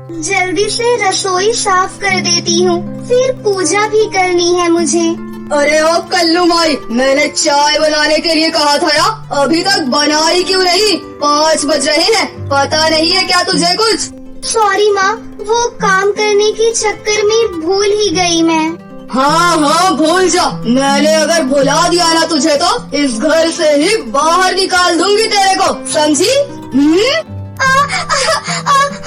जल्दी से रसोई साफ कर देती हूँ, फिर पूजा भी करनी है मुझे। अरे ओ कल्लू माई, मैंने चाय बनाने के लिए कहा था या अभी तक बनाई क्यों नहीं? 5 बज रहे हैं, पता नहीं है क्या तुझे कुछ? सॉरी माँ, वो काम करने के चक्कर में भूल ही गई मैं। हाँ भूल जा। मैंने अगर भुला दिया ना तुझे तो इस घर से ही बाहर निकाल दूंगी तेरे को, समझी?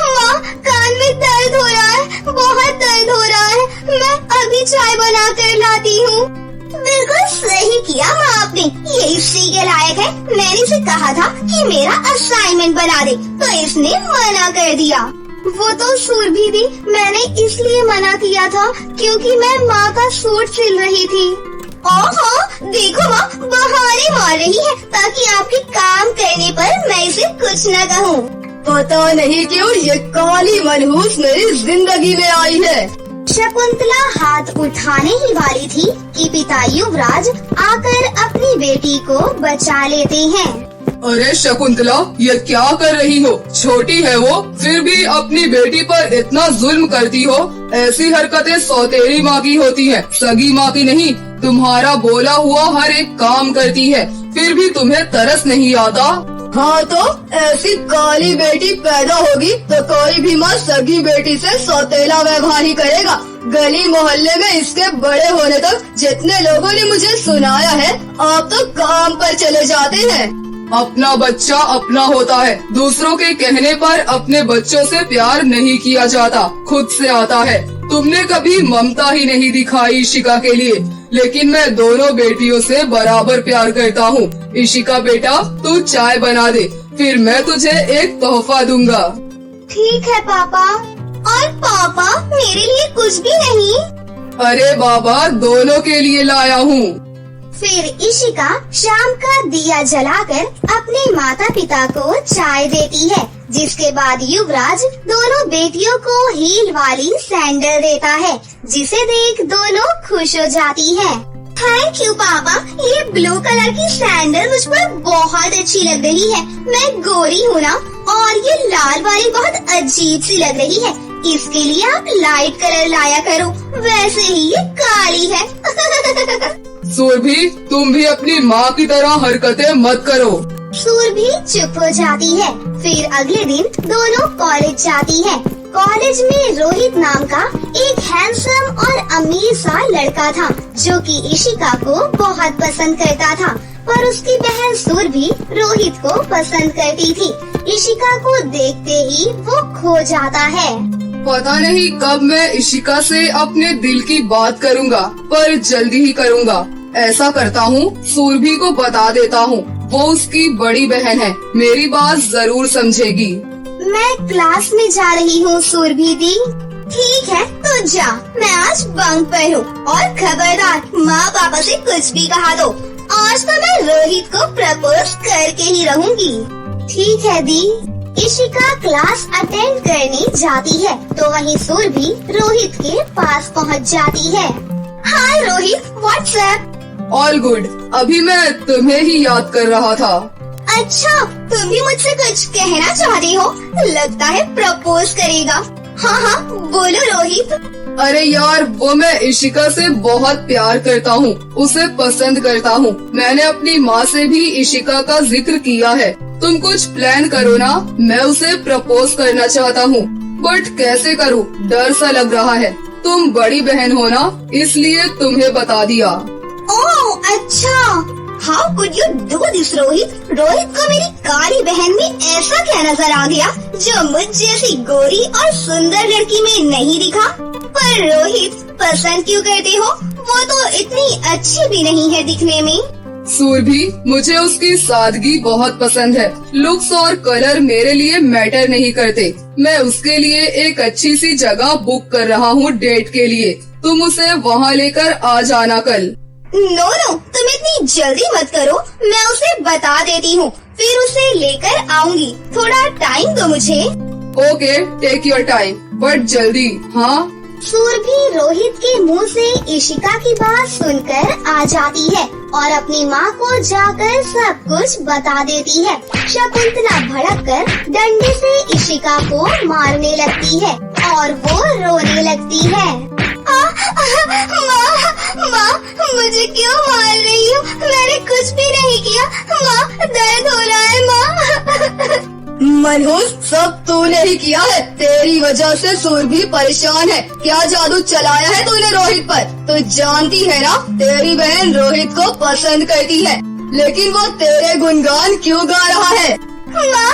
माँ, कान में दर्द हो रहा है, बहुत दर्द हो रहा है। मैं अभी चाय बना कर लाती हूँ। बिल्कुल सही किया माँ आपने, ये इसी के लायक है। मैंने इसे कहा था कि मेरा असाइनमेंट बना दे, तो इसने मना कर दिया। वो तो सुरभि भी मैंने इसलिए मना किया था क्योंकि मैं माँ का सूट सिल रही थी। ओहो, देखो माँ बहाने मार रही है ताकि आपके काम करने पर मैं इसे कुछ न कहूँ। पता नहीं क्यों ये काली मनहूस मेरी जिंदगी में आई है। शकुंतला हाथ उठाने ही वाली थी कि पिता युवराज आकर अपनी बेटी को बचा लेते हैं। अरे शकुंतला, ये क्या कर रही हो? छोटी है वो, फिर भी अपनी बेटी पर इतना जुल्म करती हो। ऐसी हरकतें सौतेली माँ की होती है, सगी माँ की नहीं। तुम्हारा बोला हुआ हर एक काम करती है, फिर भी तुम्हें तरस नहीं आता? हाँ तो ऐसी काली बेटी पैदा होगी तो कोई भी माँ सगी बेटी से सौतेला व्यवहार ही करेगा। गली मोहल्ले में इसके बड़े होने तक जितने लोगों ने मुझे सुनाया है, आप तो काम पर चले जाते हैं। अपना बच्चा अपना होता है, दूसरों के कहने पर अपने बच्चों से प्यार नहीं किया जाता, खुद से आता है। तुमने कभी ममता ही नहीं दिखाई इशिका के लिए, लेकिन मैं दोनों बेटियों से बराबर प्यार करता हूँ। इशिका बेटा, तू चाय बना दे, फिर मैं तुझे एक तोहफा दूंगा। ठीक है पापा। और पापा, मेरे लिए कुछ भी नहीं? अरे बाबा, दोनों के लिए लाया हूँ। फिर इशिका शाम का दिया जलाकर अपने माता पिता को चाय देती है, जिसके बाद युवराज दोनों बेटियों को हील वाली सैंडल देता है, जिसे देख दोनों खुश हो जाती हैं। थैंक यू पापा, ये ब्लू कलर की सैंडल मुझ पर बहुत अच्छी लग रही है। मैं गोरी हूँ ना, और ये लाल वाली बहुत अजीब सी लग रही है। इसके लिए आप लाइट कलर लाया करो, वैसे ही ये काली है। सुरभि, तुम भी अपनी माँ की तरह हरकतें मत करो। सुरभि चुप हो जाती है। फिर अगले दिन दोनों कॉलेज जाती है। कॉलेज में रोहित नाम का एक हैंडसम और अमीर सा लड़का था, जो कि इशिका को बहुत पसंद करता था, पर उसकी बहन सुरभि रोहित को पसंद करती थी। इशिका को देखते ही वो खो जाता है। पता नहीं कब मैं इशिका से अपने दिल की बात करूँगा, पर जल्दी ही करूँगा। ऐसा करता हूँ, सुरभि को बता देता हूँ, वो उसकी बड़ी बहन है, मेरी बात जरूर समझेगी। मैं क्लास में जा रही हूँ सुरभि दी। ठीक है तो जा, मैं आज बंक पर हूँ, और खबरदार माँ पापा से कुछ भी कहा दो। आज तो मैं रोहित को प्रपोज करके ही रहूँगी। ठीक है दी। इशिका क्लास अटेंड करने जाती है तो वहीं सुरभि रोहित के पास पहुँच जाती है। हाय रोहित, व्हाट्सएप? ऑल गुड, अभी मैं तुम्हें ही याद कर रहा था। अच्छा, तुम भी मुझसे कुछ कहना चाहते हो? लगता है प्रपोज करेगा। हाँ, बोलो रोहित। अरे यार, वो मैं इशिका से बहुत प्यार करता हूँ, उसे पसंद करता हूँ। मैंने अपनी माँ से भी इशिका का जिक्र किया है। तुम कुछ प्लान करो ना, मैं उसे प्रपोज करना चाहता हूँ, बट कैसे करूँ, डर सा लग रहा है। तुम बड़ी बहन हो ना, इसलिए तुम्हें बता दिया। ओह अच्छा, how could you do this Rohit? Rohit को मेरी काली बहन में ऐसा क्या नजर आ गया जो मुझ जैसी गोरी और सुंदर लड़की में नहीं दिखा? पर रोहित, पसंद क्यों करते हो? वो तो इतनी अच्छी भी नहीं है दिखने में। सुरभि, मुझे उसकी सादगी बहुत पसंद है। लुक्स और कलर मेरे लिए मैटर नहीं करते। मैं उसके लिए एक अच्छी सी जगह बुक कर रहा हूँ डेट के लिए। तुम उसे वहाँ लेकर आ जाना कल। नो, तुम इतनी जल्दी मत करो, मैं उसे बता देती हूँ, फिर उसे लेकर आऊंगी। थोड़ा टाइम दो मुझे। Okay, take your time, but जल्दी। हाँ सुरभि रोहित के मुंह से इशिका की बात सुनकर आ जाती है और अपनी माँ को जाकर सब कुछ बता देती है। शकुंतला भड़ककर डंडे से इशिका को मारने लगती है और वो रोने लगती है। माँ, मुझे क्यों मार रही हो? मैंने कुछ भी नहीं किया। माँ, दर्द हो रहा है माँ। मनहूस, सब तूने ही किया है। तेरी वजह से सुरभि परेशान है। क्या जादू चलाया है तूने रोहित पर? तू जानती है ना, तेरी बहन रोहित को पसंद करती है, लेकिन वो तेरे गुणगान क्यों गा रहा है? माँ,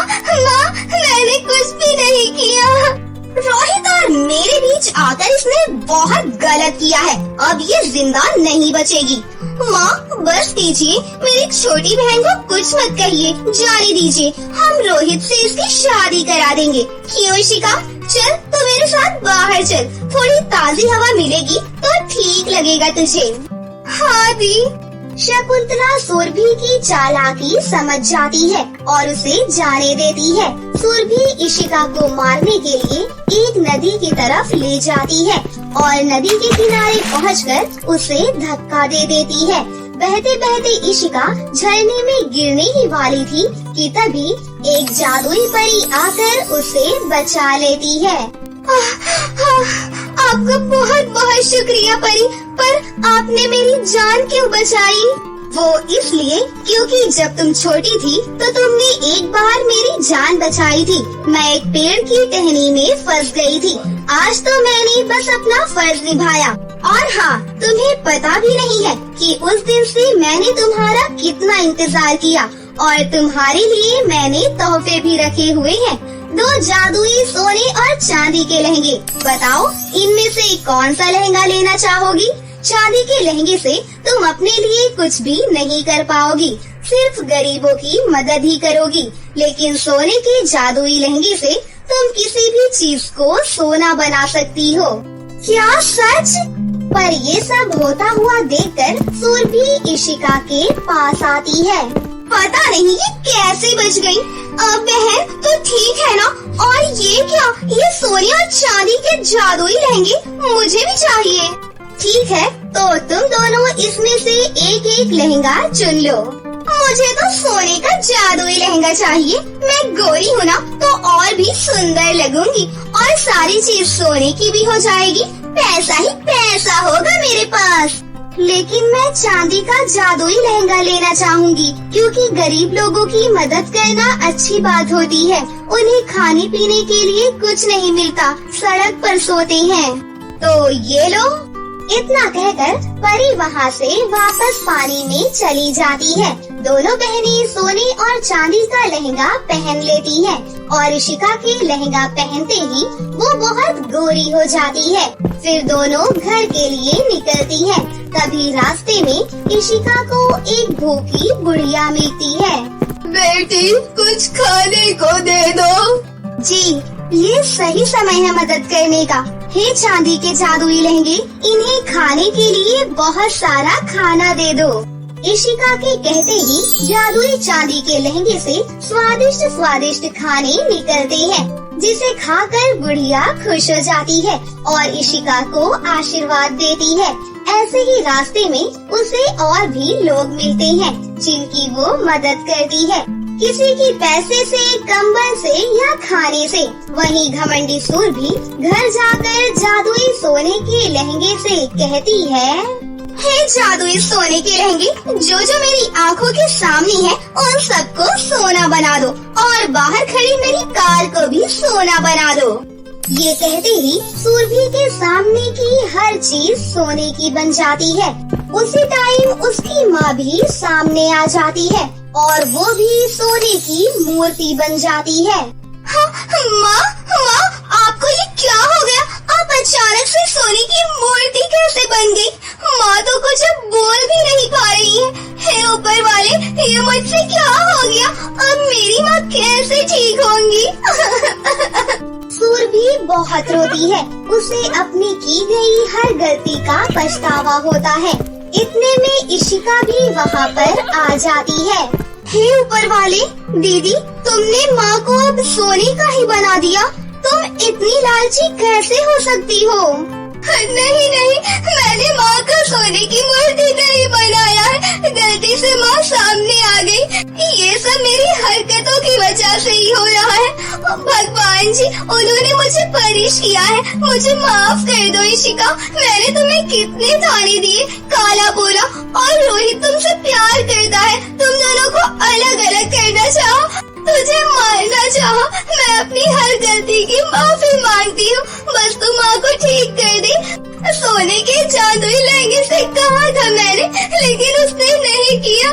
मैंने कुछ भी नहीं किया। रोहित और मेरे बीच आकर इसने बहुत गलत किया है। अब ये जिंदा नहीं बचेगी। माँ, बस कीजिए, मेरी छोटी बहन को कुछ मत कहिए, जाने दीजिए। हम रोहित से इसकी शादी करा देंगे। क्यों इशिका, चल तू मेरे साथ बाहर चल, थोड़ी ताज़ी हवा मिलेगी तो ठीक लगेगा तुझे। हाँ दी। शकुंतला सुरभि की चालाकी समझ जाती है और उसे जाने देती है। सुरभि इशिका को मारने के लिए एक नदी की तरफ ले जाती है और नदी के किनारे पहुंचकर उसे धक्का दे देती है। बहते बहते इशिका झरने में गिरने ही वाली थी कि तभी एक जादुई परी आकर उसे बचा लेती है। आपका बहुत बहुत शुक्रिया परी, पर आपने मेरी जान क्यों बचाई? वो इसलिए क्योंकि जब तुम छोटी थी तो तुमने एक बार मेरी जान बचाई थी। मैं एक पेड़ की टहनी में फंस गई थी। आज तो मैंने बस अपना फर्ज निभाया। और हाँ, तुम्हें पता भी नहीं है कि उस दिन से मैंने तुम्हारा कितना इंतजार किया और तुम्हारे लिए मैंने तोहफे भी रखे हुए हैं। 2 जादुई सोने और चांदी के लहंगे। बताओ, इनमें से कौन सा लहंगा लेना चाहोगी? चांदी के लहंगे से तुम अपने लिए कुछ भी नहीं कर पाओगी, सिर्फ गरीबों की मदद ही करोगी। लेकिन सोने के जादुई लहंगे से तुम किसी भी चीज को सोना बना सकती हो। क्या सच? पर ये सब होता हुआ देखकर सुरभि इशिका के पास आती है। पता नहीं ये कैसे बच गई। अब बहन तो ठीक है ना? और ये क्या, ये सोने और चांदी के जादुई लहंगे मुझे भी चाहिए। ठीक है, तो तुम दोनों इसमें से एक एक लहंगा चुन लो। मुझे तो सोने का जादुई लहंगा चाहिए। मैं गोरी हूँ ना, तो और भी सुंदर लगूंगी और सारी चीज सोने की भी हो जाएगी। पैसा ही पैसा होगा मेरे पास। लेकिन मैं चांदी का जादुई लहंगा लेना चाहूँगी, क्योंकि गरीब लोगों की मदद करना अच्छी बात होती है। उन्हें खाने पीने के लिए कुछ नहीं मिलता, सड़क पर सोते हैं। तो ये लो। इतना कहकर परी वहाँ से वापस पानी में चली जाती है। दोनों बहनें सोने और चांदी का लहंगा पहन लेती हैं और इशिका के लहंगा पहनते ही वो बहुत गोरी हो जाती है। फिर दोनों घर के लिए निकलती हैं। तभी रास्ते में इशिका को एक भूखी बुढ़िया मिलती है। बेटी, कुछ खाने को दे दो। जी, ये सही समय है मदद करने का। हे चांदी के जादुई लहंगे, इन्हें खाने के लिए बहुत सारा खाना दे दो। इशिका के कहते ही जादुई चांदी के लहंगे से स्वादिष्ट स्वादिष्ट खाने निकलते हैं, जिसे खाकर बुढ़िया खुश हो जाती है और इशिका को आशीर्वाद देती है। ऐसे ही रास्ते में उसे और भी लोग मिलते हैं जिनकी वो मदद करती है, किसी की पैसे से, कंबल से या खाने से। वहीं घमंडी सुरभि घर जाकर जादुई सोने के लहंगे से कहती है, हे जादुई सोने के लहंगे, जो जो मेरी आँखों के सामने है उन सबको सोना बना दो और बाहर खड़ी मेरी कार को भी सोना बना दो। ये कहते ही सुरभि के सामने की हर चीज सोने की बन जाती है। उसी टाइम उसकी माँ भी सामने आ जाती है और वो भी सोने की मूर्ति बन जाती है। माँ, आपको ये क्या हो गया? आप अचानक से सोने की मूर्ति कैसे बन गई? माँ तो कुछ अब बोल भी नहीं पा रही है। हे ऊपर वाले, ये मुझसे क्या हो गया? अब मेरी माँ कैसे ठीक होंगी? सुरभि बहुत रोती है। उसे अपनी की गई हर गलती का पछतावा होता है। इतने में इशिका भी वहाँ पर आ जाती है। हे ऊपर वाले, दीदी, तुमने माँ को अब सोने का ही बना दिया। तुम इतनी लालची कैसे हो सकती हो? नहीं नहीं, मैंने माँ का सोने की मूर्ति नहीं बनाया है, गलती से माँ सामने आ गई। ये सब मेरी हरकतों की वजह से ही हो रहा है। भगवान जी, उन्होंने मुझे पनिश किया है, मुझे माफ कर दो इशिका। मैंने तुम्हें कितने ताने दिए, काला बोला, और रोहित तुमसे प्यार करता है, तुम दोनों को अलग अलग करना चाहा, तुझे मारना चाहा। मैं अपनी हर गलती की माफी मांगती हूँ, बस तुम माँ को ठीक कर दे। सोने के जादुई लहंगे से कहा था मैंने, लेकिन उसने नहीं किया।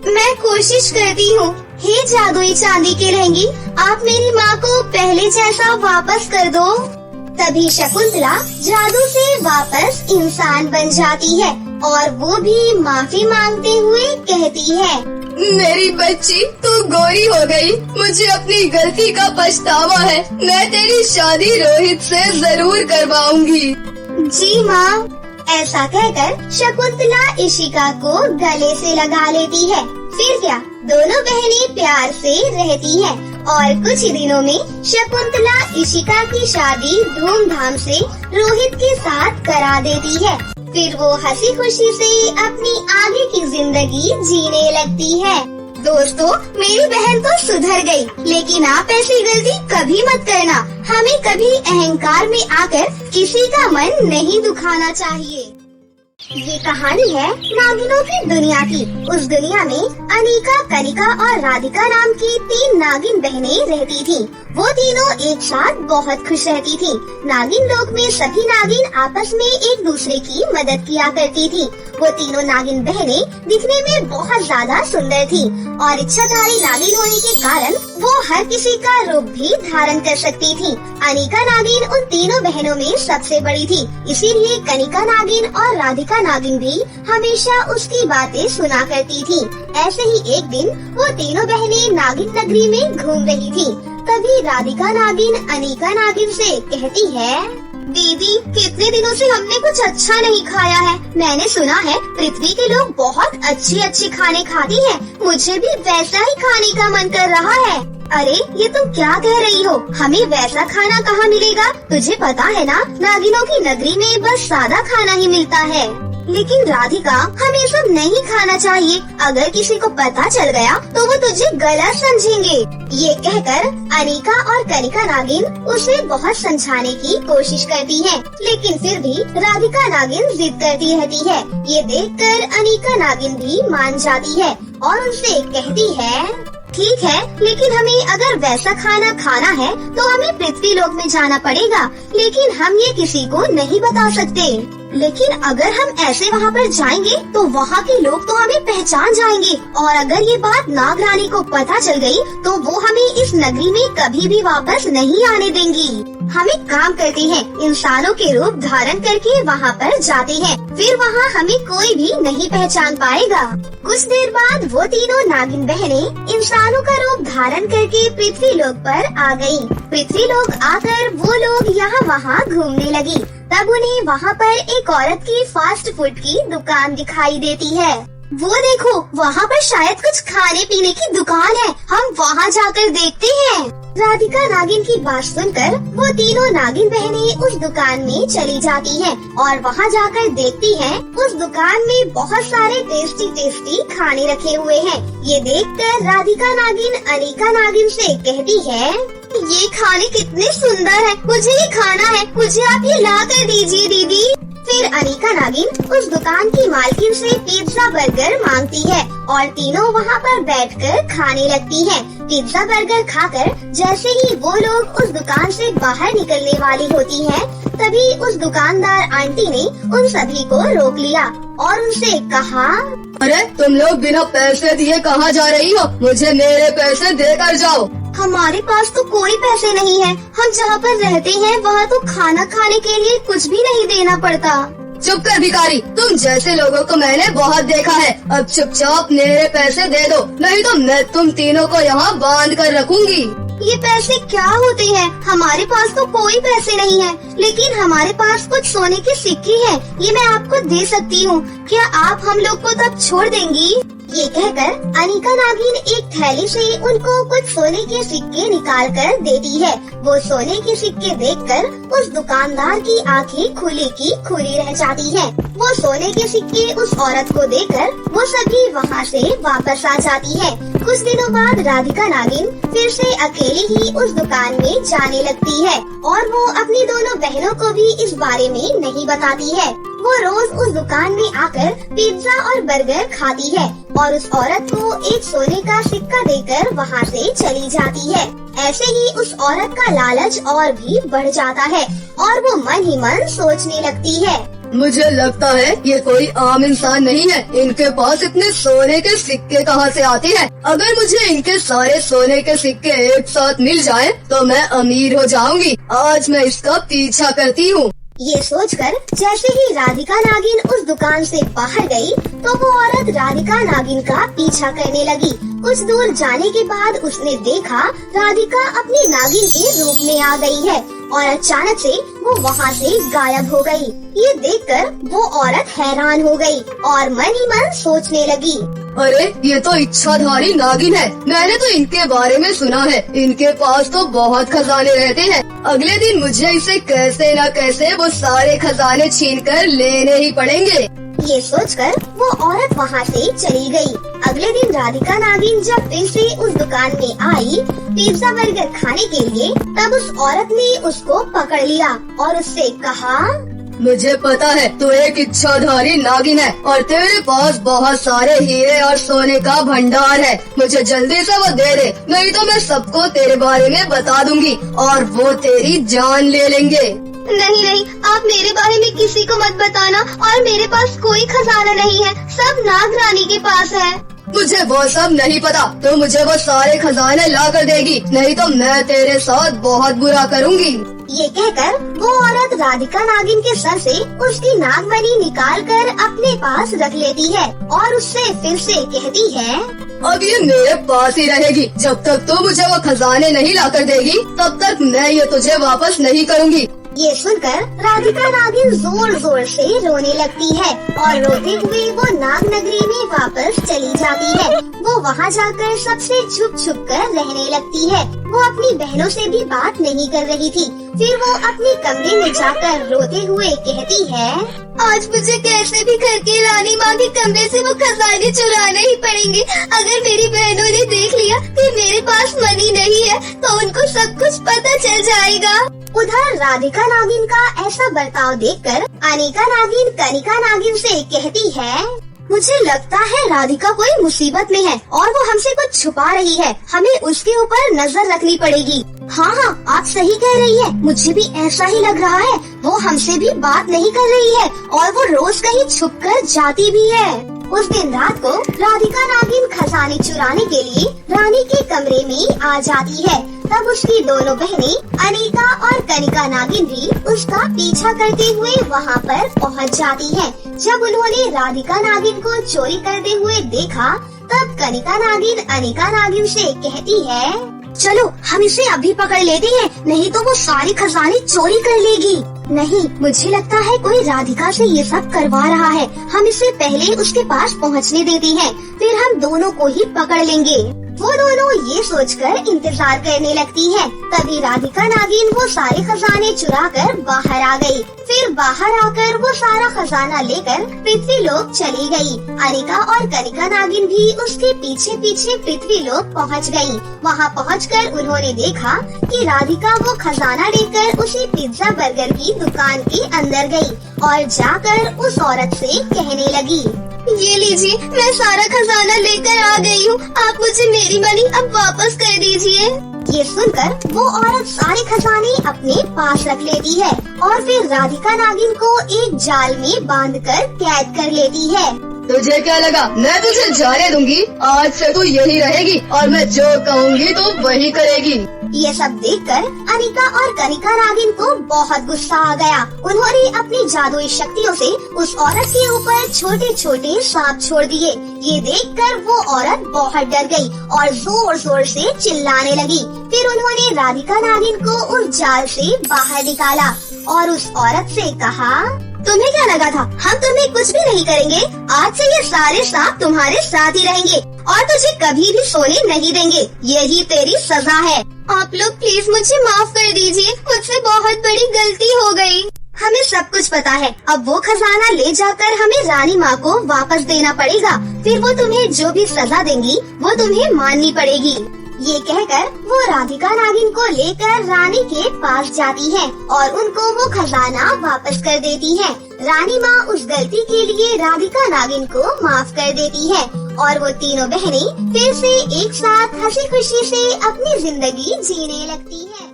मैं कोशिश करती हूँ। हे जादुई चांदी के लहंगी, आप मेरी माँ को पहले जैसा वापस कर दो। तभी शकुंतला जादू से वापस इंसान बन जाती है और वो भी माफी मांगते हुए कहती है, मेरी बच्ची, तू गोरी हो गई, मुझे अपनी गलती का पछतावा है। मैं तेरी शादी रोहित से जरूर करवाऊंगी। जी माँ। ऐसा कहकर शकुंतला इशिका को गले से लगा लेती है। फिर क्या, दोनों बहनें प्यार से रहती हैं और कुछ ही दिनों में शकुंतला इशिका की शादी धूमधाम से रोहित के साथ करा देती है। फिर वो हंसी खुशी से अपनी आगे की जिंदगी जीने लगती है। दोस्तों, मेरी बहन तो सुधर गई, लेकिन आप ऐसी गलती कभी मत करना। हमें कभी अहंकार में आकर किसी का मन नहीं दुखाना चाहिए। ये कहानी है नागिनों की दुनिया की। उस दुनिया में अनिका, कनिका और राधिका नाम की 3 नागिन बहनें रहती थीं। वो तीनों एक साथ बहुत खुश रहती थीं। नागिन लोक में सभी नागिन आपस में एक दूसरे की मदद किया करती थीं। वो तीनों नागिन बहनें दिखने में बहुत ज्यादा सुंदर थीं और इच्छाधारी नागिन होने के कारण वो हर किसी का रूप भी धारण कर सकती थीं। अनिका नागिन उन तीनों बहनों में सबसे बड़ी थी, इसीलिए कनिका नागिन और राधिका नागिन भी हमेशा उसकी बातें सुना करती थी। ऐसे ही एक दिन वो तीनों बहनें नागिन नगरी में घूम रही थी। तभी राधिका नागिन अनिका नागिन से कहती है, दीदी, कितने दिनों से हमने कुछ अच्छा नहीं खाया है। मैंने सुना है पृथ्वी के लोग बहुत अच्छे अच्छे खाने खाते हैं, मुझे भी वैसा ही खाने का मन कर रहा है। अरे, ये तुम क्या कह रही हो? हमें वैसा खाना कहाँ मिलेगा? तुझे पता है ना, नागिनों की नगरी में बस सादा खाना ही मिलता है। लेकिन राधिका, हमें सब नहीं खाना चाहिए। अगर किसी को पता चल गया तो वो तुझे गलत समझेंगे। ये कहकर अनिका और कनिका नागिन उसे बहुत समझाने की कोशिश करती हैं, लेकिन फिर भी राधिका नागिन जिद करती रहती है। ये देखकर अनिका नागिन भी मान जाती है और उनसे कहती है, ठीक है, लेकिन हमें अगर वैसा खाना खाना है तो हमें पृथ्वी लोक में जाना पड़ेगा, लेकिन हम ये किसी को नहीं बता सकते। लेकिन अगर हम ऐसे वहाँ पर जाएंगे तो वहाँ के लोग तो हमें पहचान जाएंगे और अगर ये बात नाग रानी को पता चल गई तो वो हमें इस नगरी में कभी भी वापस नहीं आने देंगी। हम एक काम करते हैं, इंसानों के रूप धारण करके वहाँ पर जाते हैं, फिर वहाँ हमें कोई भी नहीं पहचान पाएगा। कुछ देर बाद वो तीनों नागिन बहनें इंसानों का रूप धारण करके पृथ्वी लोक पर आ गयी। पृथ्वी लोक आकर वो लोग यहाँ वहाँ घूमने लगी। तब उन्हें वहाँ पर एक औरत की फास्ट फूड की दुकान दिखाई देती है। वो देखो, वहाँ पर शायद कुछ खाने पीने की दुकान है, हम वहाँ जाकर देखते हैं। राधिका नागिन की बात सुनकर वो तीनों नागिन बहनें उस दुकान में चली जाती हैं और वहाँ जाकर देखती हैं उस दुकान में बहुत सारे टेस्टी टेस्टी खाने रखे हुए हैं। ये देखकर राधिका नागिन अनिका नागिन से कहती है, ये खाने कितने सुंदर हैं, मुझे ये खाना है, मुझे आप ये ला कर दीजिए दीदी। फिर अनिका नागिन उस दुकान की मालकिन से पिज्जा बर्गर मांगती है और तीनों वहाँ पर बैठकर खाने लगती हैं। पिज्जा बर्गर खाकर जैसे ही वो लोग उस दुकान से बाहर निकलने वाली होती हैं, तभी उस दुकानदार आंटी ने उन सभी को रोक लिया और उनसे कहा, अरे, तुम लोग बिना पैसे दिए कहाँ जा रही हो? मुझे मेरे पैसे देकर जाओ। हमारे पास तो कोई पैसे नहीं है, हम जहाँ पर रहते हैं वहाँ तो खाना खाने के लिए कुछ भी नहीं देना पड़ता। चुप कर भिखारी, तुम जैसे लोगों को मैंने बहुत देखा है। अब चुपचाप मेरे पैसे दे दो, नहीं तो मैं तुम तीनों को यहाँ बांध कर रखूंगी। ये पैसे क्या होते हैं? हमारे पास तो कोई पैसे नहीं है, लेकिन हमारे पास कुछ सोने के सिक्के हैं, ये मैं आपको दे सकती हूँ। क्या आप हम लोग को तब छोड़ देंगी? ये कहकर अनिका नागिन एक थैली से उनको कुछ सोने के सिक्के निकाल कर देती है। वो सोने के सिक्के देखकर उस दुकानदार की आंखें खुली की खुली रह जाती हैं। वो सोने के सिक्के उस औरत को देकर वो सभी वहाँ से वापस आ जाती है। कुछ दिनों बाद राधिका नागिन फिर से अकेली ही उस दुकान में जाने लगती है और वो अपनी दोनों बहनों को भी इस बारे में नहीं बताती है। वो रोज उस दुकान में आकर पिज्जा और बर्गर खाती है और उस औरत को एक सोने का सिक्का देकर वहाँ से चली जाती है। ऐसे ही उस औरत का लालच और भी बढ़ जाता है और वो मन ही मन सोचने लगती है, मुझे लगता है ये कोई आम इंसान नहीं है। इनके पास इतने सोने के सिक्के कहाँ से आते हैं? अगर मुझे इनके सारे सोने के सिक्के एक साथ मिल जाएं, तो मैं अमीर हो जाऊंगी। आज मैं इसका पीछा करती हूँ। ये सोचकर जैसे ही राधिका नागिन उस दुकान से बाहर गई, तो वो औरत राधिका नागिन का पीछा करने लगी। कुछ दूर जाने के बाद उसने देखा राधिका अपनी नागिन के रूप में आ गई है और अचानक से वो वहाँ से गायब हो गई। ये देखकर वो औरत हैरान हो गई और मन ही मन सोचने लगी, अरे ये तो इच्छाधारी नागिन है। मैंने तो इनके बारे में सुना है। इनके पास तो बहुत खजाने रहते हैं। अगले दिन मुझे इसे कैसे न कैसे वो सारे खजाने छीनकर लेने ही पड़ेंगे। ये सोचकर वो औरत वहाँ से चली गई। अगले दिन राधिका नागिन जब फिर से उस दुकान में आई पिज्जा बर्गर खाने के लिए, तब उस औरत ने उसको पकड़ लिया और उससे कहा, मुझे पता है तू एक इच्छाधारी नागिन है और तेरे पास बहुत सारे हीरे और सोने का भंडार है। मुझे जल्दी से वो दे दे, नहीं तो मैं सबको तेरे बारे में बता दूंगी और वो तेरी जान ले लेंगे। नहीं नहीं, आप मेरे बारे में किसी को मत बताना और मेरे पास कोई खजाना नहीं है, सब नाग रानी के पास है। मुझे वो सब नहीं पता। तो मुझे वो सारे खजाने ला कर देगी, नहीं तो मैं तेरे साथ बहुत बुरा करूँगी। ये कहकर वो औरत राधिका नागिन के सर से उसकी नागमणि निकाल कर अपने पास रख लेती है और उससे फिर से कहती है, अब ये मेरे पास ही रहेगी। जब तक तू मुझे वो खजाने नहीं ला कर देगी, तब तक मैं ये तुझे वापस नहीं करूँगी। ये सुनकर राधिका नागिन जोर जोर से रोने लगती है और रोते हुए वो नाग नगरी में वापस चली जाती है। वो वहाँ जाकर सबसे छुप छुप कर रहने लगती है। वो अपनी बहनों से भी बात नहीं कर रही थी। फिर वो अपने कमरे में जाकर रोते हुए कहती है, आज मुझे कैसे भी करके रानी माँ के कमरे से वो खजाने चुराने ही पड़ेंगे। अगर मेरी बहनों ने देख लिया कि मेरे पास मनी नहीं है, तो उनको सब कुछ पता चल जाएगा। उधर राधिका नागिन का ऐसा बर्ताव देखकर अनिका नागिन कनिका नागिन से कहती है, मुझे लगता है राधिका कोई मुसीबत में है और वो हमसे कुछ छुपा रही है। हमें उसके ऊपर नजर रखनी पड़ेगी। हाँ हाँ, आप सही कह रही है, मुझे भी ऐसा ही लग रहा है। वो हमसे भी बात नहीं कर रही है और वो रोज कहीं छुप कर जाती भी है। उस दिन रात को राधिका नागिन खजाने चुराने के लिए रानी के कमरे में आ जाती है। तब उसकी दोनों बहनें अनिका और कनिका नागिन भी उसका पीछा करते हुए वहाँ पर पहुँच जाती हैं। जब उन्होंने राधिका नागिन को चोरी करते हुए देखा, तब कनिका नागिन अनिका नागिन से कहती है, चलो हम इसे अभी पकड़ लेते हैं, नहीं तो वो सारी खजाने चोरी कर लेगी। नहीं, मुझे लगता है कोई राधिका से ये सब करवा रहा है। हम इसे पहले उसके पास पहुंचने देते हैं, फिर हम दोनों को ही पकड़ लेंगे। वो दोनों ये सोचकर इंतजार करने लगती है। तभी राधिका नागिन वो सारे खजाने चुराकर बाहर आ गई। फिर बाहर आकर वो सारा खजाना लेकर पृथ्वीलोक चली गई। अनिका और कनिका नागिन भी उसके पीछे पीछे पृथ्वीलोक पहुंच गई। वहां पहुंचकर उन्होंने देखा कि राधिका वो खजाना लेकर उसी पिज्जा बर्गर की दुकान के अंदर गई और जाकर उस औरत से कहने लगी, ये लीजिए, मैं सारा खजाना लेकर आ गई हूँ। आप मुझे मेरी मनी अब वापस कर दीजिए। ये सुनकर वो औरत सारे खजाने अपने पास रख लेती है और फिर राधिका नागिन को एक जाल में बांधकर कैद कर लेती है। तुझे क्या लगा मैं तुझे जाने दूंगी? आज से तू यही रहेगी और मैं जो कहूँगी तो वही करेगी। ये सब देखकर अनिका और कनिका नागिन को बहुत गुस्सा आ गया। उन्होंने अपनी जादुई शक्तियों से उस औरत के ऊपर छोटे छोटे सांप छोड़ दिए। ये देखकर वो औरत बहुत डर गई और जोर जोर से चिल्लाने लगी। फिर उन्होंने राधिका नागिन को उस जाल से बाहर निकाला और उस औरत से कहा, तुम्हें क्या लगा था हम तुम्हें कुछ भी नहीं करेंगे? आज से ये सारे सांप तुम्हारे साथ ही रहेंगे और तुझे कभी भी सोने नहीं देंगे। यही तेरी सजा है। आप लोग प्लीज मुझे माफ कर दीजिए, मुझसे बहुत बड़ी गलती हो गई। हमें सब कुछ पता है। अब वो खजाना ले जाकर हमें रानी माँ को वापस देना पड़ेगा। फिर वो तुम्हें जो भी सजा देंगी वो तुम्हें माननी पड़ेगी। ये कहकर वो राधिका नागिन को लेकर रानी के पास जाती है और उनको वो खजाना वापस कर देती है। रानी माँ उस गलती के लिए राधिका नागिन को माफ कर देती है और वो तीनों बहनें फिर से एक साथ हंसी खुशी से अपनी जिंदगी जीने लगती है।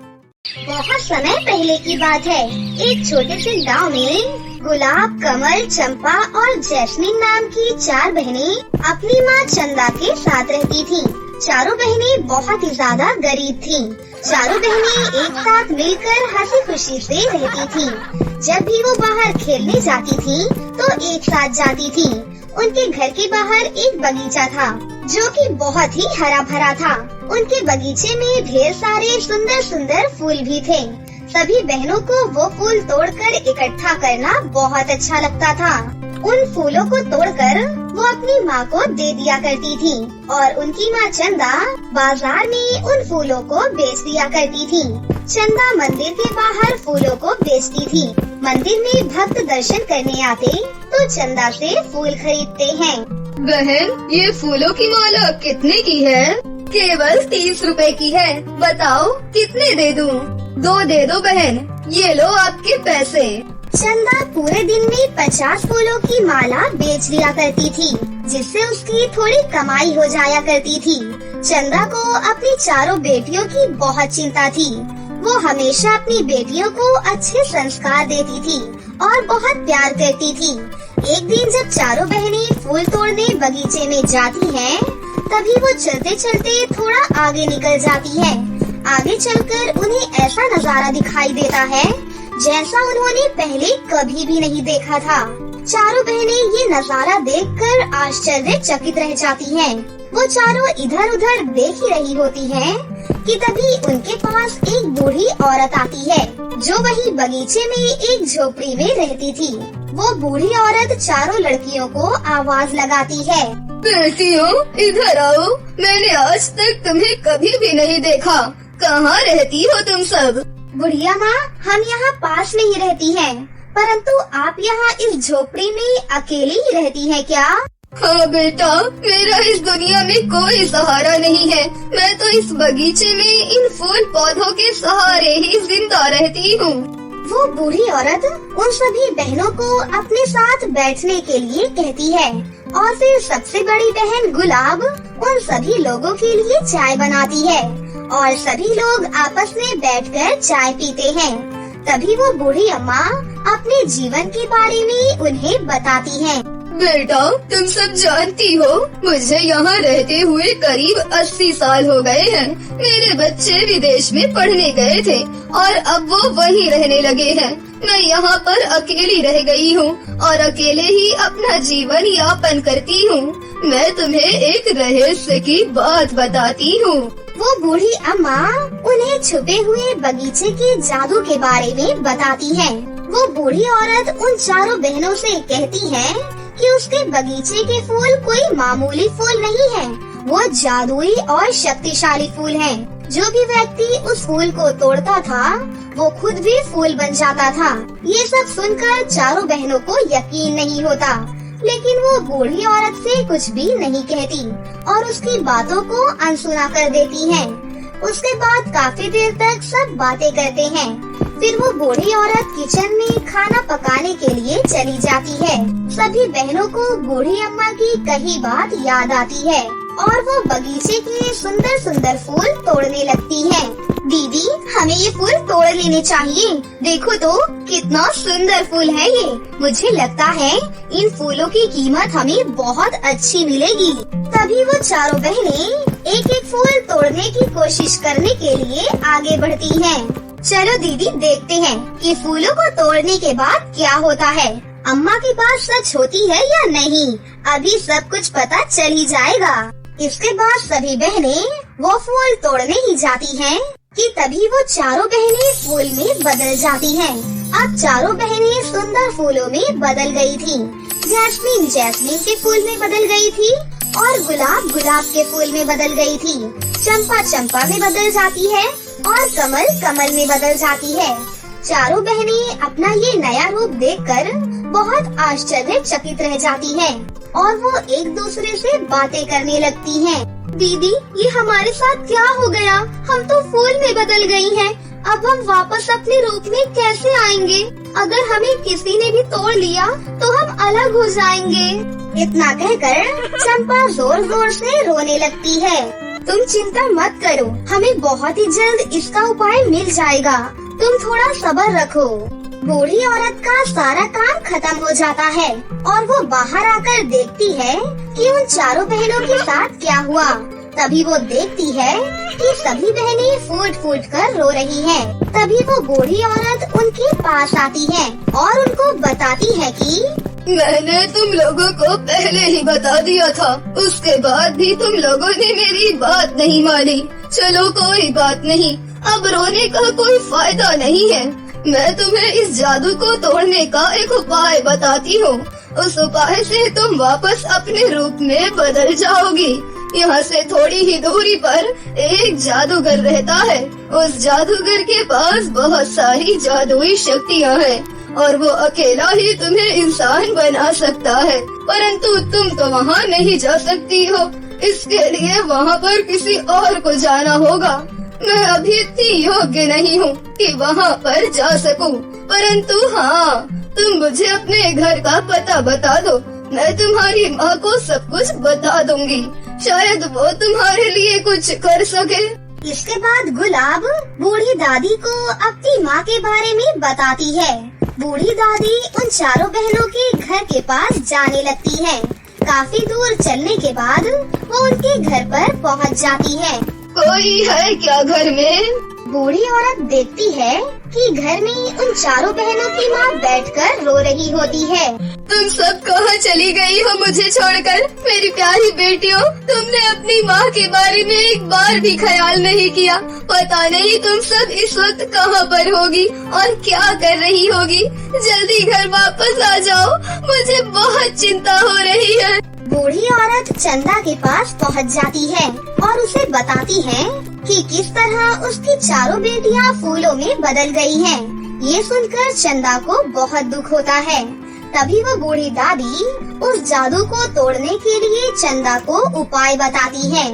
बहुत समय पहले की बात है। एक छोटे से गांव में गुलाब, कमल, चंपा और जैस्मिन नाम की 4 बहनें अपनी माँ चंदा के साथ रहती थीं। चारों बहनें बहुत ही ज्यादा गरीब थीं। चारों बहनें एक साथ मिलकर हंसी खुशी से रहती थीं। जब भी वो बाहर खेलने जाती थीं, तो एक साथ जाती थीं। उनके घर के बाहर एक बगीचा था जो कि बहुत ही हरा भरा था। उनके बगीचे में ढेर सारे सुंदर सुंदर फूल भी थे। सभी बहनों को वो फूल तोड़कर इकट्ठा करना बहुत अच्छा लगता था। उन फूलों को तोड़कर वो अपनी माँ को दे दिया करती थी और उनकी माँ चंदा बाजार में उन फूलों को बेच दिया करती थी। चंदा मंदिर के बाहर फूलों को बेचती थी। मंदिर में भक्त दर्शन करने आते तो चंदा से फूल खरीदते हैं। बहन, ये फूलों की माला कितने की है? केवल 30 रुपए की है। बताओ कितने दे दूं? 2 दे दो बहन, ये लो आपके पैसे। चंदा पूरे दिन में 50 फूलों की माला बेच लिया करती थी, जिससे उसकी थोड़ी कमाई हो जाया करती थी। चंदा को अपनी चारों बेटियों की बहुत चिंता थी। वो हमेशा अपनी बेटियों को अच्छे संस्कार देती थी और बहुत प्यार करती थी। एक दिन जब चारों बहनें फूल तोड़ने बगीचे में जाती हैं, तभी वो चलते चलते थोड़ा आगे निकल जाती है। आगे चलकर उन्हें ऐसा नजारा दिखाई देता है जैसा उन्होंने पहले कभी भी नहीं देखा था। चारों बहनें ये नजारा देखकर आश्चर्यचकित रह जाती हैं। वो चारों इधर उधर देख ही रही होती हैं कि तभी उनके पास एक बूढ़ी औरत आती है जो वही बगीचे में एक झोपड़ी में रहती थी। वो बूढ़ी औरत चारों लड़कियों को आवाज लगाती है, बेटियों इधर आओ, मैंने आज तक तुम्हें कभी भी नहीं देखा। कहाँ रहती हो तुम सब? बुढ़िया माँ, हम यहाँ पास में ही रहती हैं, परंतु आप यहाँ इस झोपड़ी में अकेली ही रहती हैं क्या? हाँ बेटा, मेरा इस दुनिया में कोई सहारा नहीं है। मैं तो इस बगीचे में इन फूल पौधों के सहारे ही जिंदा रहती हूँ। वो बूढ़ी औरत उन सभी बहनों को अपने साथ बैठने के लिए कहती है और फिर सबसे बड़ी बहन गुलाब उन सभी लोगों के लिए चाय बनाती है और सभी लोग आपस में बैठकर चाय पीते हैं। तभी वो बूढ़ी अम्मा अपने जीवन के बारे में उन्हें बताती हैं। बेटा, तुम सब जानती हो, मुझे यहाँ रहते हुए करीब 80 साल हो गए हैं। मेरे बच्चे विदेश में पढ़ने गए थे और अब वो वहीं रहने लगे हैं। मैं यहाँ पर अकेली रह गई हूँ और अकेले ही अपना जीवन यापन करती हूँ। मैं तुम्हें एक रहस्य की बात बताती हूँ। वो बूढ़ी अम्मा उन्हें छुपे हुए बगीचे के जादू के बारे में बताती है। वो बूढ़ी औरत उन चारों बहनों से कहती है कि उसके बगीचे के फूल कोई मामूली फूल नहीं है, वो जादुई और शक्तिशाली फूल हैं। जो भी व्यक्ति उस फूल को तोड़ता था वो खुद भी फूल बन जाता था। ये सब सुनकर चारों बहनों को यकीन नहीं होता, लेकिन वो बूढ़ी औरत से कुछ भी नहीं कहती और उसकी बातों को अनसुना कर देती हैं। उसके बाद काफी देर तक सब बातें करते हैं। फिर वो बूढ़ी औरत किचन में खाना पकाने के लिए चली जाती है। सभी बहनों को बूढ़ी अम्मा की कही बात याद आती है और वो बगीचे के सुंदर सुंदर फूल तोड़ने लगती है। दीदी, हमें ये फूल तोड़ लेने चाहिए। देखो तो कितना सुंदर फूल है ये। मुझे लगता है इन फूलों की कीमत हमें बहुत अच्छी मिलेगी। तभी वो चारों बहनें एक एक फूल तोड़ने की कोशिश करने के लिए आगे बढ़ती हैं। चलो दीदी, देखते हैं कि फूलों को तोड़ने के बाद क्या होता है। अम्मा की बात सच होती है या नहीं, अभी सब कुछ पता चल ही जाएगा। इसके बाद सभी बहनें वो फूल तोड़ने ही जाती हैं कि तभी वो चारों बहनें फूल में बदल जाती हैं अब चारों बहनें सुंदर फूलों में बदल गई थीं। जैस्मीन जैस्मीन के फूल में बदल गई थी और गुलाब गुलाब के फूल में बदल गई थी। चंपा चंपा में बदल जाती है और कमल कमल में बदल जाती है। चारों बहनें अपना ये नया रूप देखकर बहुत आश्चर्यचकित रह जाती हैं और वो एक दूसरे से बातें करने लगती हैं। दीदी, ये हमारे साथ क्या हो गया? हम तो फूल में बदल गई हैं। अब हम वापस अपने रूप में कैसे आएंगे? अगर हमें किसी ने भी तोड़ लिया तो हम अलग हो जाएंगे। इतना कहकर चंपा जोर जोर से रोने लगती है। तुम चिंता मत करो, हमें बहुत ही जल्द इसका उपाय मिल जाएगा। तुम थोड़ा सब्र रखो। बूढ़ी औरत का सारा काम खत्म हो जाता है और वो बाहर आकर देखती है कि उन चारों बहनों के साथ क्या हुआ। तभी वो देखती है कि सभी बहनें फूट फूट कर रो रही हैं। तभी वो बूढ़ी औरत उनके पास आती है और उनको बताती है कि मैंने तुम लोगों को पहले ही बता दिया था, उसके बाद भी तुम लोगों ने मेरी बात नहीं मानी। चलो कोई बात नहीं, अब रोने का कोई फायदा नहीं है। मैं तुम्हें इस जादू को तोड़ने का एक उपाय बताती हूँ। उस उपाय से तुम वापस अपने रूप में बदल जाओगी। यहाँ से थोड़ी ही दूरी पर एक जादूगर रहता है। उस जादूगर के पास बहुत सारी जादुई शक्तियाँ हैं और वो अकेला ही तुम्हें इंसान बना सकता है, परंतु तुम तो वहाँ नहीं जा सकती हो। इसके लिए वहाँ पर किसी और को जाना होगा। मैं अभी इतनी योग्य नहीं हूँ कि वहाँ पर जा सकूँ, परंतु हाँ, तुम मुझे अपने घर का पता बता दो। मैं तुम्हारी माँ को सब कुछ बता दूंगी, शायद वो तुम्हारे लिए कुछ कर सके। इसके बाद गुलाब बूढ़ी दादी को अपनी माँ के बारे में बताती है। बूढ़ी दादी उन चारों बहनों के घर के पास जाने लगती है। काफी दूर चलने के बाद वो उनके घर पर पहुँच जाती है। कोई है क्या घर में? बूढ़ी औरत देखती है कि घर में उन चारों बहनों की माँ बैठकर रो रही होती है। तुम सब कहाँ चली गई हो मुझे छोड़कर? मेरी प्यारी बेटियों, तुमने अपनी माँ के बारे में एक बार भी ख्याल नहीं किया। पता नहीं तुम सब इस वक्त कहाँ पर होगी और क्या कर रही होगी। जल्दी घर वापस आ जाओ, मुझे बहुत चिंता हो रही है। बूढ़ी औरत चंदा के पास पहुंच जाती है और उसे बताती है कि किस तरह उसकी चारों बेटियां फूलों में बदल गई हैं। ये सुनकर चंदा को बहुत दुख होता है। तभी वो बूढ़ी दादी उस जादू को तोड़ने के लिए चंदा को उपाय बताती है।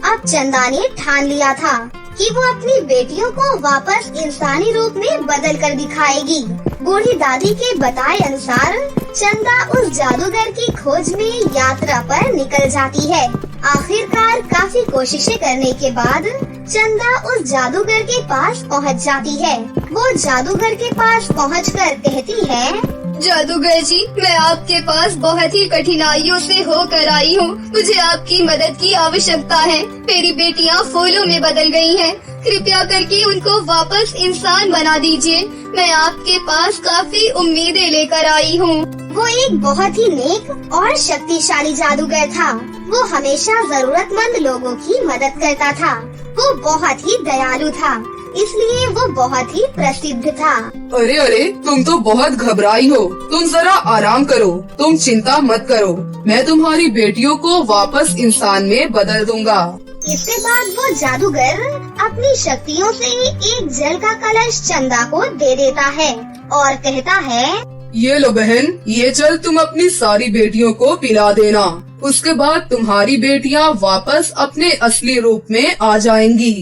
अब चंदा ने ठान लिया था कि वो अपनी बेटियों को वापस इंसानी रूप में बदल कर दिखाएगी। बूढ़ी दादी के बताए अनुसार चंदा उस जादूगर की खोज में यात्रा पर निकल जाती है। आखिरकार काफी कोशिशें करने के बाद चंदा उस जादूगर के पास पहुंच जाती है। वो जादूगर के पास पहुंचकर कहती है, जादूगर जी, मैं आपके पास बहुत ही कठिनाइयों से होकर आई हूँ। मुझे आपकी मदद की आवश्यकता है। मेरी बेटियाँ फूलों में बदल गई हैं। कृपया करके उनको वापस इंसान बना दीजिए। मैं आपके पास काफी उम्मीदें लेकर आई हूँ। वो एक बहुत ही नेक और शक्तिशाली जादूगर था। वो हमेशा जरूरतमंद लोगों की मदद करता था। वो बहुत ही दयालु था, इसलिए वो बहुत ही प्रसिद्ध था। अरे अरे, तुम तो बहुत घबराई हो। तुम जरा आराम करो, तुम चिंता मत करो। मैं तुम्हारी बेटियों को वापस इंसान में बदल दूंगा। इसके बाद वो जादूगर अपनी शक्तियों से एक जल का कलश चंदा को दे देता है और कहता है, ये लो बहन, ये जल तुम अपनी सारी बेटियों को पिला देना। उसके बाद तुम्हारी बेटियाँ वापस अपने असली रूप में आ जाएंगी।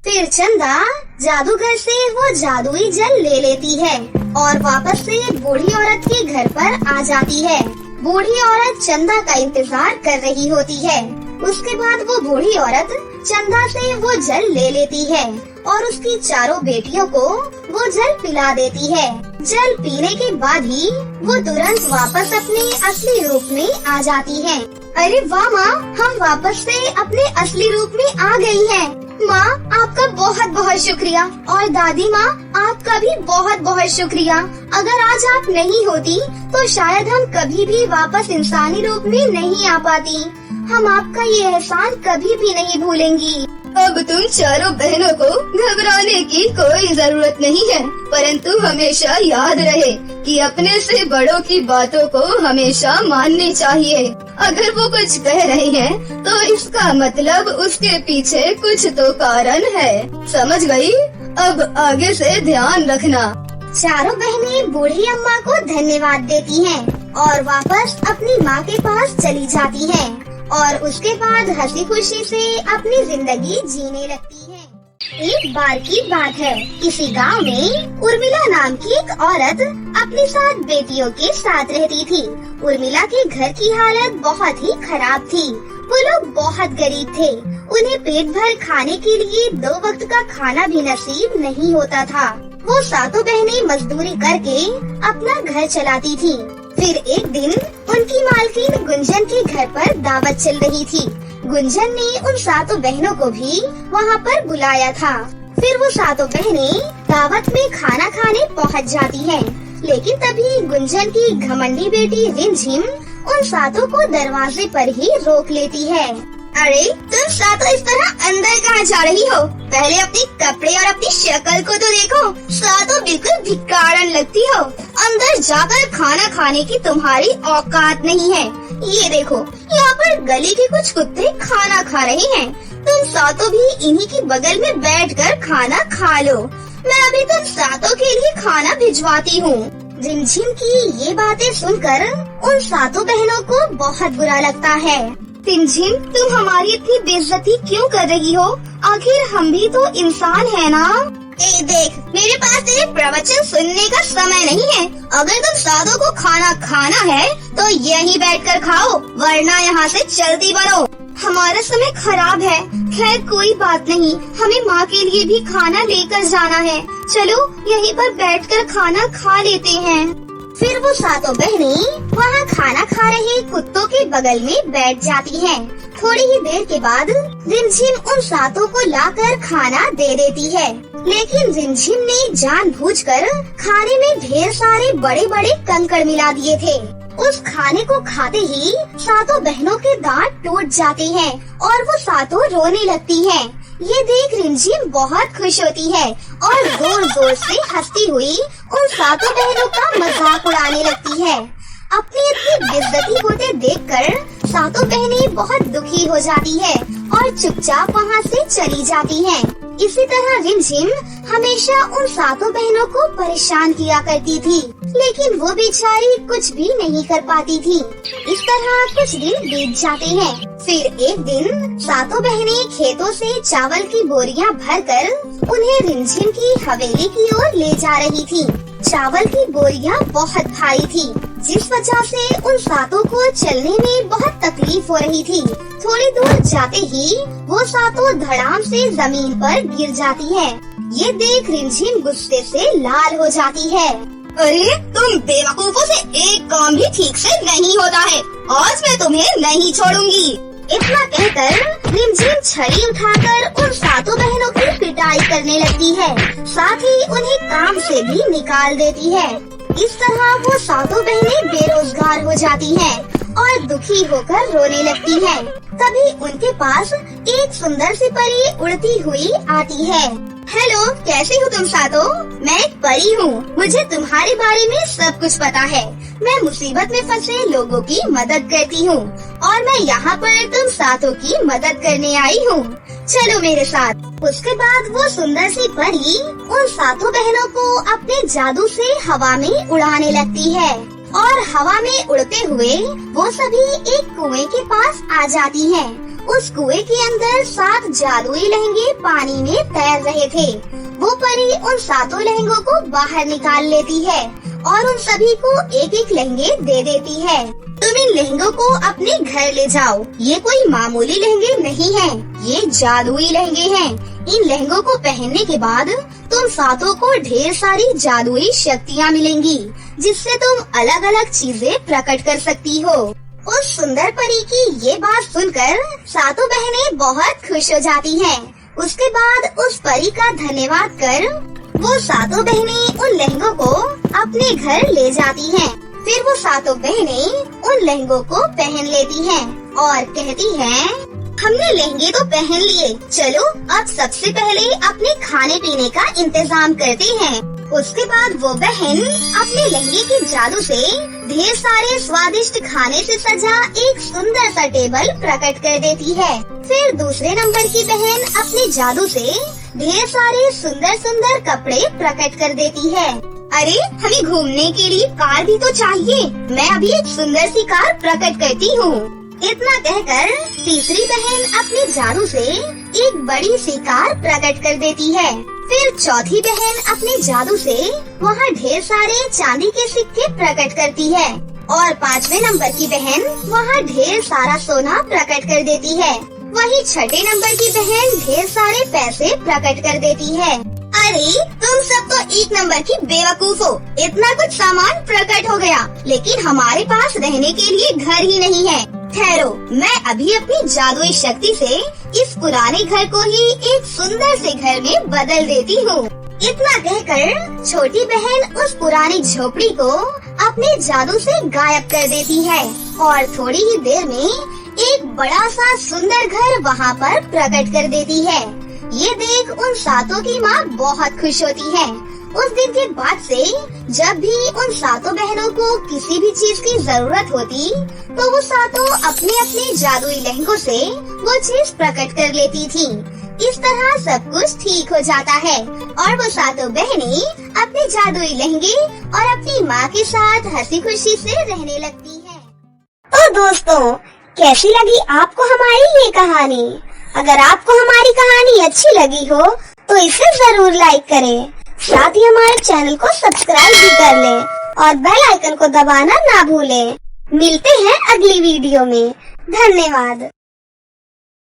फिर चंदा जादूगर से वो जादुई जल ले लेती है और वापस से बूढ़ी औरत के घर पर आ जाती है। बूढ़ी औरत चंदा का इंतजार कर रही होती है। उसके बाद वो बूढ़ी औरत चंदा से वो जल ले लेती है और उसकी चारों बेटियों को वो जल पिला देती है। जल पीने के बाद ही वो तुरंत वापस अपने असली रूप में आ जाती है। अरे वाह माँ, हम वापस से अपने असली रूप में आ गई हैं। माँ, आपका बहुत बहुत शुक्रिया और दादी माँ, आपका भी बहुत बहुत शुक्रिया। अगर आज आप नहीं होती तो शायद हम कभी भी वापस इंसानी रूप में नहीं आ पाती। हम आपका ये एहसान कभी भी नहीं भूलेंगी। अब तुम चारों बहनों को घबराने की कोई जरूरत नहीं है, परंतु हमेशा याद रहे कि अपने से बड़ों की बातों को हमेशा माननी चाहिए। अगर वो कुछ कह रहे हैं तो इसका मतलब उसके पीछे कुछ तो कारण है, समझ गई? अब आगे से ध्यान रखना। चारों बहनें बूढ़ी अम्मा को धन्यवाद देती हैं और वापस अपनी माँ के पास चली जाती हैं और उसके बाद हंसी खुशी से अपनी जिंदगी जीने लगती हैं। एक बार की बात है, किसी गांव में उर्मिला नाम की एक औरत अपनी 7 बेटियों के साथ रहती थी। उर्मिला के घर की हालत बहुत ही खराब थी। वो लोग बहुत गरीब थे। उन्हें पेट भर खाने के लिए 2 वक्त का खाना भी नसीब नहीं होता था। वो 7 बहनें मजदूरी करके अपना घर चलाती थी। फिर एक दिन उनकी मालकिन गुंजन के घर पर दावत चल रही थी। गुंजन ने उन 7 बहनों को भी वहाँ पर बुलाया था। फिर वो 7 बहनें दावत में खाना खाने पहुँच जाती हैं। लेकिन तभी गुंजन की घमंडी बेटी रिमझिम उन 7 को दरवाजे पर ही रोक लेती है। अरे तुम 7 इस तरह अंदर कहाँ जा रही हो? पहले अपने कपड़े और अपनी शक्ल को तो देखो। 7 बिल्कुल भिखारन लगती हो। अंदर जाकर खाना खाने की तुम्हारी औकात नहीं है। ये देखो, यहाँ पर गली के कुछ कुत्ते खाना खा रहे हैं। तुम 7 भी इन्हीं की बगल में बैठकर खाना खा लो। मैं अभी तुम 7 के लिए खाना भिजवाती हूँ। रिमझिम की ये बातें सुनकर उन 7 बहनों को बहुत बुरा लगता है। रिमझिम, तुम हमारी इतनी बेइज्जती क्यों कर रही हो? आखिर हम भी तो इंसान है ना? ए देख, मेरे पास तेरे प्रवचन सुनने का समय नहीं है। अगर तुम 7 को खाना खाना है तो यहीं बैठकर खाओ, वरना यहाँ से चलती बनो। हमारा समय खराब है। खैर कोई बात नहीं, हमें माँ के लिए भी खाना लेकर जाना है। चलो यहीं पर बैठकर खाना खा लेते हैं। फिर वो 7 बहनें वहाँ खाना खा रहे कुत्तों के बगल में बैठ जाती हैं। थोड़ी ही देर के बाद रिमझिम उन 7 को लाकर खाना दे देती है। लेकिन रिमझिम ने जानबूझकर खाने में ढेर सारे बड़े बड़े कंकड़ मिला दिए थे। उस खाने को खाते ही 7 बहनों के दांत टूट जाते हैं और वो 7 रोने लगती हैं। ये देख रिमझिम बहुत खुश होती है और जोर जोर से हंसती हुई उन 7 बहनों का मजाक उड़ाने लगती है। अपनी इतनी बेइज्जती होते देखकर 7 बहनें बहुत दुखी हो जाती है और चुपचाप वहाँ से चली जाती हैं। इसी तरह रिमझिम हमेशा उन 7 बहनों को परेशान किया करती थी, लेकिन वो बेचारी कुछ भी नहीं कर पाती थी। इस तरह कुछ दिन बीत जाते हैं। फिर एक दिन 7 बहनें खेतों से चावल की बोरियां भरकर उन्हें रिमझिम की हवेली की ओर ले जा रही थी। चावल की बोरियां बहुत भारी थी, जिस वजह से उन 7 को चलने में बहुत तकलीफ हो रही थी। थोड़ी दूर जाते ही वो 7 धड़ाम से जमीन पर गिर जाती है। ये देख रिमझिम गुस्से से लाल हो जाती है। अरे तुम बेवकूफों से एक काम भी ठीक से नहीं होता है। आज मैं तुम्हें नहीं छोड़ूंगी। इतना कहकर रिमझिम छड़ी उठाकर उन 7 बहनों की पिटाई करने लगती है। साथ ही उन्हें काम से भी निकाल देती है। इस तरह वो 7 बहनें बेरोजगार हो जाती हैं और दुखी होकर रोने लगती हैं। तभी उनके पास एक सुंदर सी परी उड़ती हुई आती है। हेलो, कैसे हो तुम 7? मैं एक परी हूँ। मुझे तुम्हारे बारे में सब कुछ पता है। मैं मुसीबत में फंसे लोगों की मदद करती हूँ और मैं यहाँ पर तुम 7 की मदद करने आई हूँ। चलो मेरे साथ। उसके बाद वो सुंदर सी परी उन 7 बहनों को अपने जादू से हवा में उड़ाने लगती है और हवा में उड़ते हुए वो सभी एक कुएं के पास आ जाती हैं। उस कुएं के अंदर 7 जादुई लहंगे पानी में तैर रहे थे। वो परी उन 7 लहंगों को बाहर निकाल लेती है और उन सभी को एक एक लहंगे दे देती है। तुम इन लहंगों को अपने घर ले जाओ। ये कोई मामूली लहंगे नहीं हैं, ये जादुई लहंगे हैं। इन लहंगों को पहनने के बाद तुम 7 को ढेर सारी जादुई शक्तियाँ मिलेंगी, जिससे तुम अलग अलग चीजें प्रकट कर सकती हो। उस सुंदर परी की ये बात सुनकर 7 बहनें बहुत खुश हो जाती हैं। उसके बाद उस परी का धन्यवाद कर वो 7 बहनें उन लहंगों को अपने घर ले जाती हैं। फिर वो 7 बहनें उन लहंगों को पहन लेती हैं और कहती हैं, हमने लहंगे तो पहन लिए, चलो अब सबसे पहले अपने खाने पीने का इंतजाम करते हैं। उसके बाद वो बहन अपने लहंगे के जादू से ढेर सारे स्वादिष्ट खाने से सजा एक सुंदर सा टेबल प्रकट कर देती है। फिर दूसरे नंबर की बहन अपने जादू से ढेर सारे सुंदर सुंदर कपड़े प्रकट कर देती है। अरे हमें घूमने के लिए कार भी तो चाहिए, मैं अभी एक सुंदर सी कार प्रकट करती हूँ। इतना कहकर तीसरी बहन अपने जादू से एक बड़ी सी कार प्रकट कर देती है। फिर चौथी बहन अपने जादू से वहाँ ढेर सारे चांदी के सिक्के प्रकट करती है और पांचवे नंबर की बहन वहाँ ढेर सारा सोना प्रकट कर देती है। वहीं छठे नंबर की बहन ढेर सारे पैसे प्रकट कर देती है। अरे तुम सब तो एक नंबर की बेवकूफ हो, इतना कुछ सामान प्रकट हो गया लेकिन हमारे पास रहने के लिए घर ही नहीं है। ठहरो, मैं अभी अपनी जादुई शक्ति से इस पुराने घर को ही एक सुंदर से घर में बदल देती हूँ। इतना कहकर छोटी बहन उस पुरानी झोपड़ी को अपने जादू से गायब कर देती है और थोड़ी ही देर में एक बड़ा सा सुंदर घर वहाँ पर प्रकट कर देती है। ये देख उन सातों की माँ बहुत खुश होती है। उस दिन के बाद से जब भी उन सातों बहनों को किसी भी चीज की जरूरत होती तो वो सातों अपने अपने जादुई लहंगों से वो चीज प्रकट कर लेती थी। इस तरह सब कुछ ठीक हो जाता है और वो सातों बहनें अपने जादुई लहंगे और अपनी माँ के साथ हंसी खुशी से रहने लगती है। तो दोस्तों, कैसी लगी आपको हमारी ये कहानी? अगर आपको हमारी कहानी अच्छी लगी हो तो इसे जरूर लाइक करें, साथ ही हमारे चैनल को सब्सक्राइब भी कर लें और बेल आइकन को दबाना ना भूलें। मिलते हैं अगली वीडियो में। धन्यवाद।